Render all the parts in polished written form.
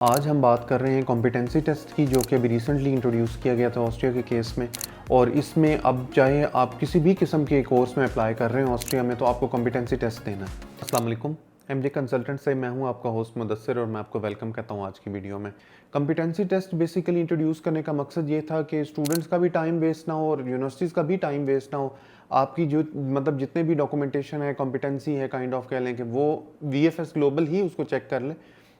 आज हम बात कर रहे हैं कॉम्पिटेंसी टेस्ट की, जो कि अभी रिसेंटली इंट्रोड्यूस किया गया था ऑस्ट्रिया के केस में। और इसमें अब चाहे आप किसी भी किस्म के कोर्स में अप्लाई कर रहे हैं ऑस्ट्रिया में, तो आपको कॉम्पिटेंसी टेस्ट देना है। अस्सलाम वालेकुम, एमजे कंसल्टेंट से मैं हूं आपका होस्ट मुदस्सिर और मैं आपको वेलकम कहता हूं आज की वीडियो में। कॉम्पिटेंसी टेस्ट बेसिकली इंट्रोड्यूस करने का मकसद ये था कि स्टूडेंट्स का भी टाइम वेस्ट ना हो और यूनिवर्सिटीज़ का भी टाइम वेस्ट ना हो। आपकी जो मतलब जितने भी डॉक्यूमेंटेशन है, कॉम्पिटेंसी है, काइंड ऑफ कह लें कि वो वीएफएस ग्लोबल ही उसको चेक कर लें।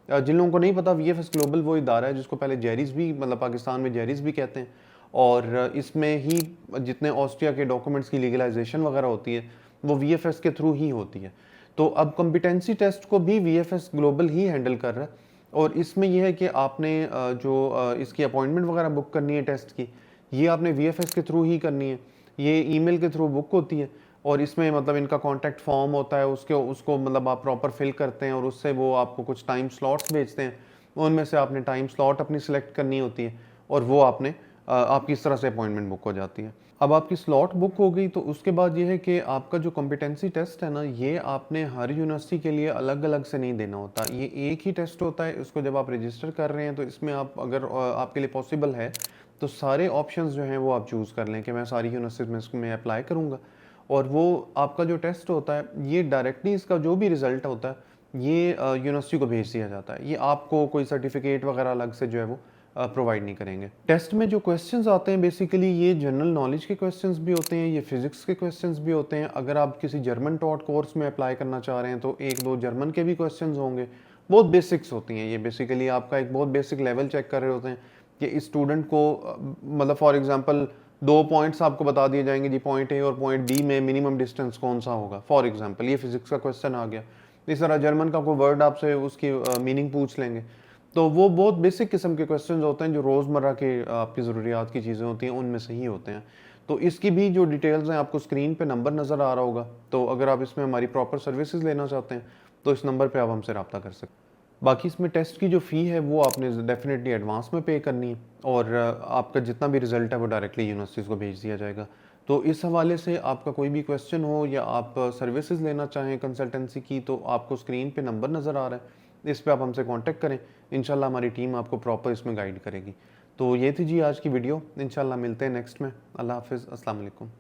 जिन लोगों को नहीं पता, वीएफएस ग्लोबल वो इदारा है जिसको पहले जेरिस भी, मतलब पाकिस्तान में जेरिस भी कहते हैं। और इसमें ही जितने ऑस्ट्रिया के डॉक्यूमेंट्स की लीगलाइजेशन वगैरह होती है वो वीएफएस के थ्रू ही होती है। तो अब कॉम्पिटेंसी टेस्ट को भी वीएफएस ग्लोबल ही हैंडल कर रहा है। और इसमें यह है कि आपने जो इसकी अपॉइंटमेंट वगैरह बुक करनी है टेस्ट की, ये आपने वीएफएस के थ्रू ही करनी है। ये ईमेल के थ्रू बुक होती है और इसमें मतलब इनका कॉन्टैक्ट फॉर्म होता है, उसको मतलब आप प्रॉपर फिल करते हैं और उससे वो आपको कुछ टाइम स्लॉट्स भेजते हैं। उनमें से आपने टाइम स्लॉट अपनी सिलेक्ट करनी होती है और वो आपकी इस तरह से अपॉइंटमेंट बुक हो जाती है। अब आपकी स्लॉट बुक हो गई तो उसके बाद ये है कि आपका जो कॉम्पिटेंसी टेस्ट है ना, ये आपने हर यूनिवर्सिटी के लिए अलग अलग से नहीं देना होता। ये एक ही टेस्ट होता है। इसको जब आप रजिस्टर कर रहे हैं तो इसमें आप अगर आपके लिए पॉसिबल है तो सारे ऑप्शंस जो हैं वो आप चूज़ कर लें कि मैं सारी यूनिवर्सिटी में इसमें अप्लाई करूँगा। और वो आपका जो टेस्ट होता है ये डायरेक्टली, इसका जो भी रिज़ल्ट होता है ये यूनिवर्सिटी को भेज दिया जाता है। ये आपको कोई सर्टिफिकेट वगैरह अलग से जो है वो प्रोवाइड नहीं करेंगे। टेस्ट में जो क्वेश्चंस आते हैं बेसिकली ये जनरल नॉलेज के क्वेश्चंस भी होते हैं, ये फिजिक्स के क्वेश्चंस भी होते हैं। अगर आप किसी जर्मन टॉट कोर्स में अप्लाई करना चाह रहे हैं तो एक दो जर्मन के भी क्वेश्चंस होंगे। बहुत बेसिक्स होती हैं ये, बेसिकली आपका एक बहुत बेसिक लेवल चेक कर रहे होते हैं कि इस स्टूडेंट को मतलब फॉर एग्जांपल 2 पॉइंट्स आपको बता दिए जाएंगे जी, पॉइंट ए और पॉइंट बी में मिनिमम डिस्टेंस कौन सा होगा, फॉर एग्जांपल। ये फिजिक्स का क्वेश्चन आ गया। इस तरह जर्मन का कोई वर्ड आपसे उसकी मीनिंग पूछ लेंगे। तो वो बहुत बेसिक किस्म के क्वेश्चंस होते हैं जो रोज़मर्रा के आपकी ज़रूरियात की चीज़ें होती हैं, उनमें से ही होते हैं। तो इसकी भी जो डिटेल्स हैं, आपको स्क्रीन पे नंबर नज़र आ रहा होगा। तो अगर आप इसमें हमारी प्रॉपर सर्विसेज लेना चाहते हैं तो इस नंबर पे आप हमसे रब्ता कर सकते हैं। बाकी इसमें टेस्ट की जो फ़ी है वो आपने डेफिनेटली एडवांस में पे करनी है और आपका जितना भी रिज़ल्ट है वो डायरेक्टली यूनिवर्सिटीज़ को भेज दिया जाएगा। तो इस हवाले से आपका कोई भी क्वेश्चन हो या आप सर्विसेज लेना चाहें कंसल्टेंसी की, तो आपको स्क्रीन पे नंबर नज़र आ रहा है, इस पे आप हमसे कांटेक्ट करें। इंशाल्लाह हमारी टीम आपको प्रॉपर इसमें गाइड करेगी। तो ये थी जी आज की वीडियो। इंशाल्लाह मिलते हैं नेक्स्ट में। अल्लाह हाफ़िज़, अस्सलाम वालेकुम।